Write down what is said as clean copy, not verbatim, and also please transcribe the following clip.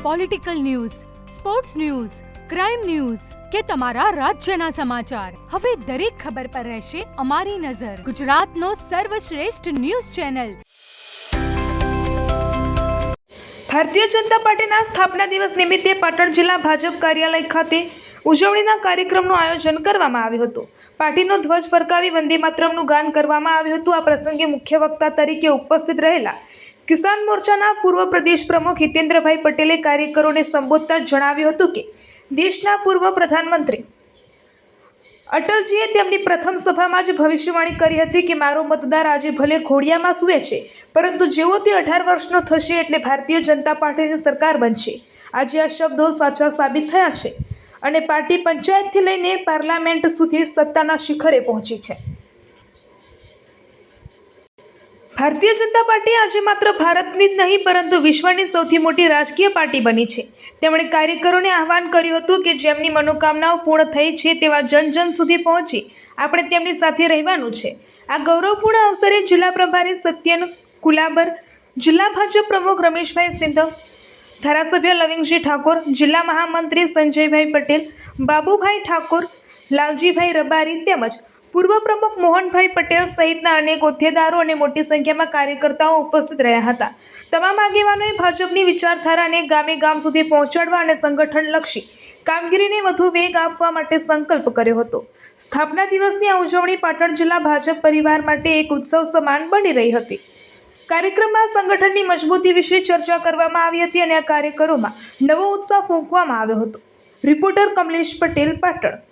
Political news, sports news, crime news કે તમારા રાજ્યના સમાચાર, હવે દરેક ખબર પર રહેશે અમારી નજર. ગુજરાતનો સર્વશ્રેષ્ઠ ન્યૂઝ ચેનલ. ભારતીય જનતા પાર્ટીના સ્થાપના દિવસ નિમિત્તે પાટણ જિલ્લા ભાજપ કાર્યાલય ખાતે ઉજવણીના કાર્યક્રમનું આયોજન કરવામાં આવ્યું હતું. પાર્ટીનો ધ્વજ ફરકાવી વંદે માતરમનું ગાન કરવામાં આવ્યું હતું. આ પ્રસંગે મુખ્ય વક્તા તરીકે ઉપસ્થિત રહેલા કિસાન મોરચાના પૂર્વ પ્રદેશ પ્રમુખ હિતેન્દ્રભાઈ પટેલે કાર્યકરોને સંબોધતા જણાવ્યું હતું કે દેશના પૂર્વ પ્રધાનમંત્રી અટલજીએ તેમની પ્રથમ સભામાં જ ભવિષ્યવાણી કરી હતી કે મારો મતદાર આજે ભલે ઘોડિયામાં સૂવે છે, પરંતુ જેવો તે 18 વર્ષનો થશે એટલે ભારતીય જનતા પાર્ટીની સરકાર બનશે. આજે આ શબ્દો સાચા સાબિત થયા છે અને પાર્ટી પંચાયતથી લઈને પાર્લામેન્ટ સુધી સત્તાના શિખરે પહોંચી છે. ભારતીય જનતા પાર્ટી આજે માત્ર ભારતની જ નહીં પરંતુ વિશ્વની સૌથી મોટી રાજકીય પાર્ટી બની છે. તેમણે કાર્યકરોને આહવાન કર્યું હતું કે જેમની મનોકામનાઓ પૂર્ણ થઈ છે તેવા જન સુધી પહોંચી આપણે તેમની સાથે રહેવાનું છે. આ ગૌરવપૂર્ણ અવસરે જિલ્લા પ્રભારી સત્યન કુલાબર, જિલ્લા ભાજપ પ્રમુખ રમેશભાઈ સિંધવ, ધારાસભ્ય લવિંગજી ઠાકોર, જિલ્લા મહામંત્રી સંજયભાઈ પટેલ, બાબુભાઈ ઠાકોર, લાલજીભાઈ રબારી તેમજ પૂર્વ પ્રમુખ મોહનભાઈ પટેલ સહિતના અનેક હોદ્દેદારો અને મોટી સંખ્યામાં કાર્યકર્તાઓ ઉપસ્થિત રહ્યા હતા. તમામ આગેવાનોએ ભાજપની વિચારધારાને ગામે ગામ સુધી પહોંચાડવા અને સંગઠનલક્ષી કામગીરીને વધુ વેગ આપવા માટે સંકલ્પ કર્યો હતો. સ્થાપના દિવસની આ ઉજવણી પાટણ જિલ્લા ભાજપ પરિવાર માટે એક ઉત્સવ સમાન બની રહી હતી. કાર્યક્રમમાં સંગઠનની મજબૂતી વિશે ચર્ચા કરવામાં આવી હતી અને આ કાર્યકરોમાં નવો ઉત્સાહ ફૂંકવામાં આવ્યો હતો. રિપોર્ટર કમલેશ પટેલ, પાટણ.